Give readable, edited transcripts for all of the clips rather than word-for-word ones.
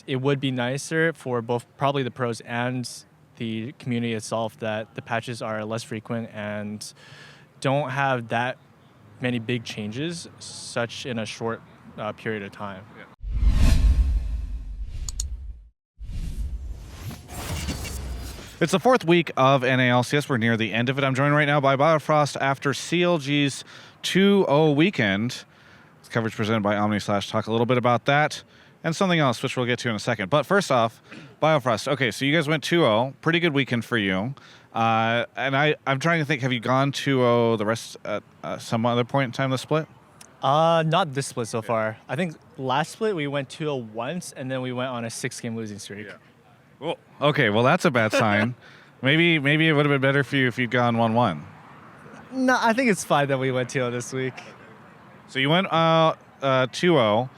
it would be nicer for both probably the pros and the community itself that the patches are less frequent and don't have that many big changes such in a short period of time. It's the fourth week of NALCS. We're near the end of it. I'm joined right now by Biofrost after CLG's 2-0 weekend. This coverage presented by Omni/. Talk a little bit about that and something else, which we'll get to in a second. But first off, Biofrost. Okay, so you guys went 2-0. Pretty good weekend for you. And I'm trying to think, have you gone 2-0 the rest at some other point in time this split? Not this split so far. I think last split we went 2-0 once, and then we went on a 6-game losing streak. Well, okay, well that's a bad sign. maybe it would have been better for you if you'd gone 1-1. No, I think it's fine that we went 2-0 this week. So you went 2-0.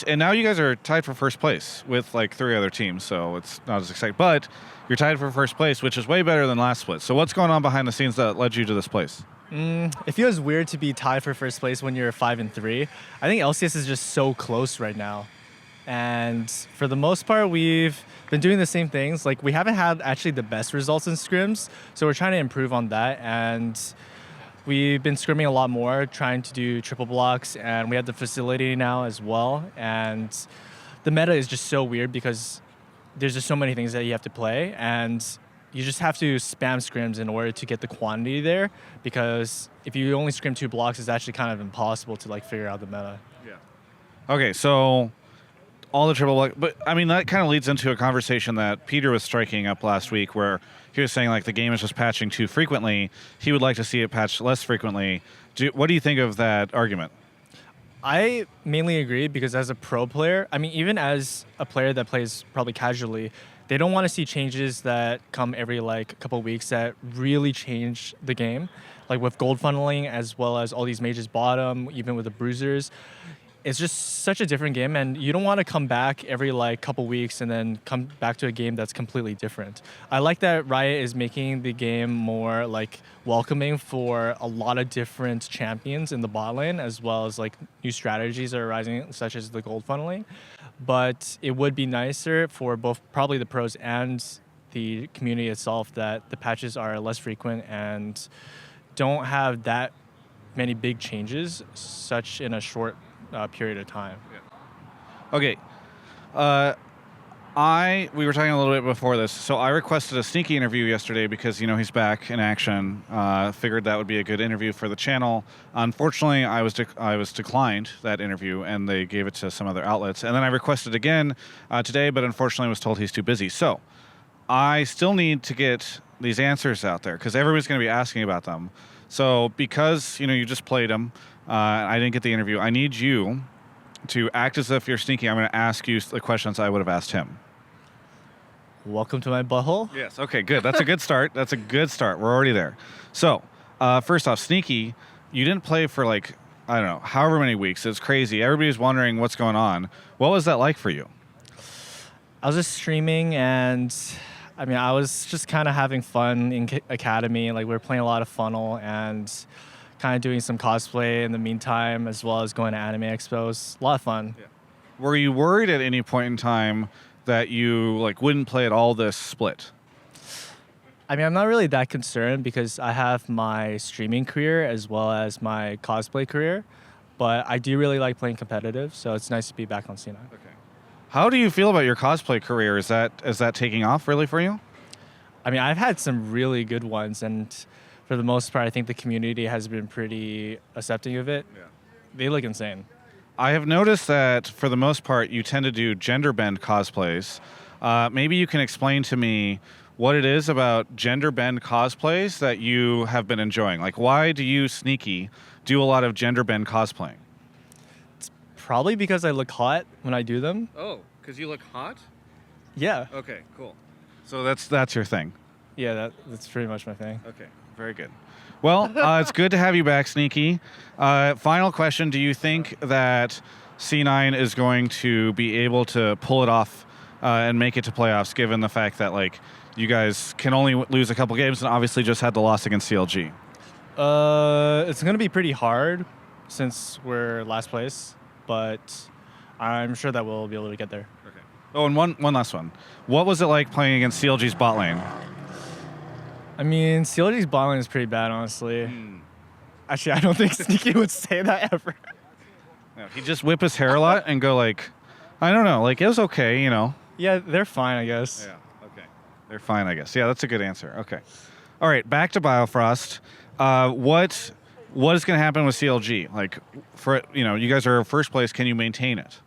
And now you guys are tied for first place with like 3 other teams, so it's not as exciting. But you're tied for first place, which is way better than last split. So what's going on behind the scenes that led you to this place? It feels weird to be tied for first place when you're 5-3. I think LCS is just so close right now. And for the most part, we've been doing the same things. Like, we haven't had actually the best results in scrims, so we're trying to improve on that. And we've been scrimming a lot more, trying to do triple blocks, and we have the facility now as well. And the meta is just so weird because there's just so many things that you have to play, and you just have to spam scrims in order to get the quantity there, because if you only scrim 2 blocks, it's actually kind of impossible to like figure out the meta. Okay, so all the triple block, but I mean that kind of leads into a conversation that Peter was striking up last week, where he was saying like the game is just patching too frequently. He would like to see it patched less frequently. What do you think of that argument? I mainly agree because as a pro player, I mean, even as a player that plays probably casually, they don't want to see changes that come every like couple weeks that really change the game. Like with gold funneling, as well as all these mages bottom, even with the bruisers. It's just such a different game, and you don't want to come back every like couple weeks and then come back to a game that's completely different. I like that Riot is making the game more like welcoming for a lot of different champions in the bot lane, as well as like new strategies are arising, such as the gold funneling. But it would be nicer for both probably the pros and the community itself that the patches are less frequent and don't have that many big changes such in a short period of time. Okay. We were talking a little bit before this. So I requested a sneaky interview yesterday because, you know, he's back in action. Figured that would be a good interview for the channel. Unfortunately, I was declined that interview, and they gave it to some other outlets. And then I requested again today, but unfortunately was told he's too busy. So I still need to get these answers out there because everybody's going to be asking about them. So because, you know, you just played him, I didn't get the interview. I need you to act as if you're sneaky. I'm going to ask you the questions I would have asked him. Welcome to my butthole. Yes. Okay, good. That's a good start. That's a good start. We're already there. So, first off, Sneaky, you didn't play for like, I don't know, however many weeks. It's crazy. Everybody's wondering what's going on. What was that like for you? I was just streaming, and I mean, I was just kind of having fun in Academy. Like, we were playing a lot of Funnel and kind of doing some cosplay in the meantime, as well as going to anime expos. A lot of fun. Yeah. Were you worried at any point in time that you like wouldn't play at all this split? I mean, I'm not really that concerned because I have my streaming career as well as my cosplay career, but I do really like playing competitive, so it's nice to be back on C9. Okay. How do you feel about your cosplay career? Is that taking off really for you? I mean, I've had some really good ones, and for the most part, I think the community has been pretty accepting of it. Yeah. They look insane. I have noticed that for the most part, you tend to do gender bend cosplays. Maybe you can explain to me what it is about gender bend cosplays that you have been enjoying. Like, why do you, Sneaky, do a lot of gender bend cosplaying? It's probably because I look hot when I do them. Oh, because you look hot? Yeah. Okay, cool. So that's your thing. Yeah, that's pretty much my thing. Okay, very good. Well, it's good to have you back, Sneaky. Final question, do you think that C9 is going to be able to pull it off and make it to playoffs, given the fact that like you guys can only lose a couple games and obviously just had the loss against CLG? It's going to be pretty hard since we're last place, but I'm sure that we'll be able to get there. Okay. Oh, and one last one. What was it like playing against CLG's bot lane? I mean, CLG's bot lane is pretty bad, honestly. Actually, I don't think Sneaky would say that ever. Yeah, he'd just whip his hair a lot and go like, I don't know, like it was okay, you know. Yeah, they're fine, I guess. Yeah, okay. They're fine, I guess. Yeah, that's a good answer. Okay. All right, back to Biofrost. What is going to happen with CLG? Like, for you guys are first place. Can you maintain it?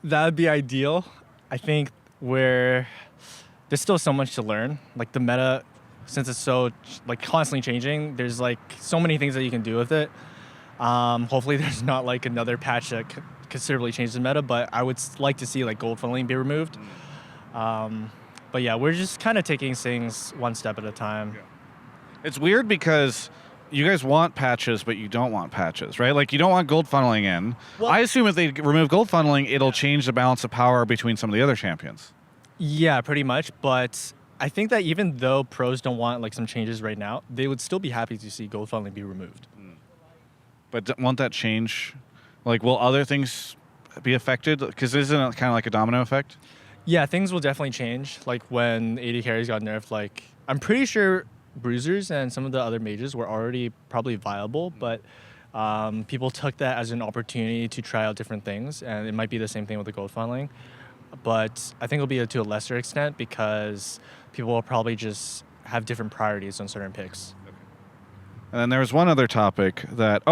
That would be ideal. I think there's still so much to learn. Like the meta, since it's so like constantly changing, there's like so many things that you can do with it. Hopefully, there's not like another patch that considerably changes the meta. But I would like to see like gold funneling be removed. But yeah, we're just kind of taking things one step at a time. Yeah. It's weird because you guys want patches, but you don't want patches, right? Like you don't want gold funneling in. Well, I assume if they remove gold funneling, it'll change the balance of power between some of the other champions. Yeah, pretty much. But I think that even though pros don't want like some changes right now, they would still be happy to see gold funneling be removed. But won't that change? Like, will other things be affected? Because isn't it kind of like a domino effect? Yeah, things will definitely change. Like when AD carries got nerfed, like I'm pretty sure bruisers and some of the other mages were already probably viable, but people took that as an opportunity to try out different things, and it might be the same thing with the gold funneling. But I think it'll be to a lesser extent because people will probably just have different priorities on certain picks. And then there was one other topic that,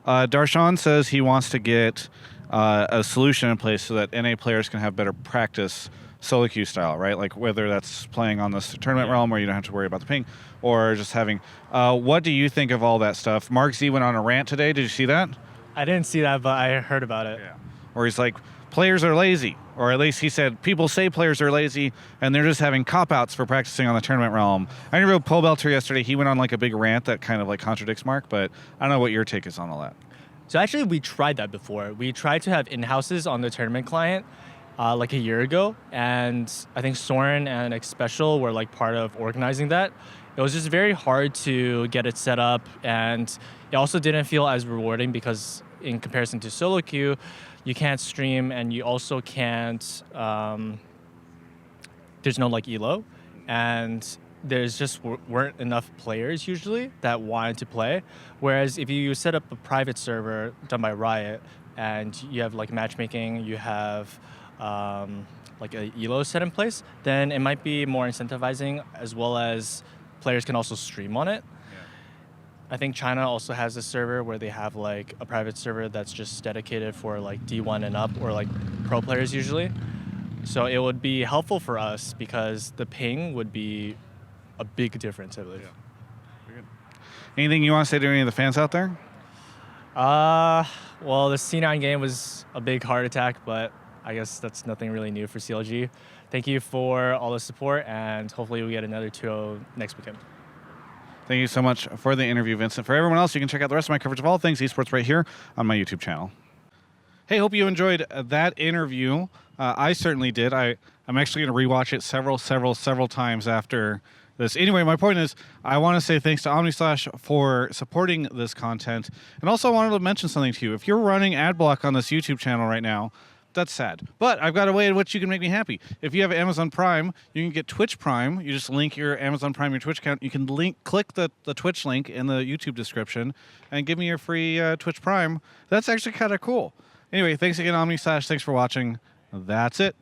Darshan says he wants to get a solution in place so that NA players can have better practice solo queue style, right? Like whether that's playing on this tournament realm where you don't have to worry about the ping, or just having. What do you think of all that stuff? Mark Z went on a rant today. Did you see that? I didn't see that, but I heard about it. Yeah. Or he's like, players are lazy, or at least he said people say players are lazy and they're just having cop-outs for practicing on the tournament realm. I interviewed Paul Belter yesterday. He went on like a big rant that kind of like contradicts Mark, but I don't know what your take is on all that. So actually, we tried that before. We tried to have in-houses on the tournament client like a year ago, and I think Soren and Xpecial were like part of organizing that. It was just very hard to get it set up, and it also didn't feel as rewarding because in comparison to solo queue, you can't stream and you also can't, there's no like elo, and there's just weren't enough players usually that wanted to play. Whereas if you set up a private server done by Riot and you have like matchmaking, you have like a elo set in place, then it might be more incentivizing, as well as players can also stream on it. I think China also has a server where they have like a private server that's just dedicated for like D1 and up, or like pro players usually. So it would be helpful for us because the ping would be a big difference, I believe. Yeah. Anything you want to say to any of the fans out there? Well, the C9 game was a big heart attack, but I guess that's nothing really new for CLG. Thank you for all the support, and hopefully we get another 2-0 next weekend. Thank you so much for the interview, Vincent. For everyone else, you can check out the rest of my coverage of all things esports right here on my YouTube channel. Hey, hope you enjoyed that interview. I certainly did. I'm actually going to rewatch it several times after this. Anyway, my point is, I want to say thanks to OmniSlash for supporting this content. And also I wanted to mention something to you. If you're running ad block on this YouTube channel right now, that's sad. But I've got a way in which you can make me happy. If you have Amazon Prime, you can get Twitch Prime. You just link your Amazon Prime, your Twitch account. You can click the Twitch link in the YouTube description and give me your free Twitch Prime. That's actually kind of cool. Anyway, thanks again, OmniSlash. Thanks for watching. That's it.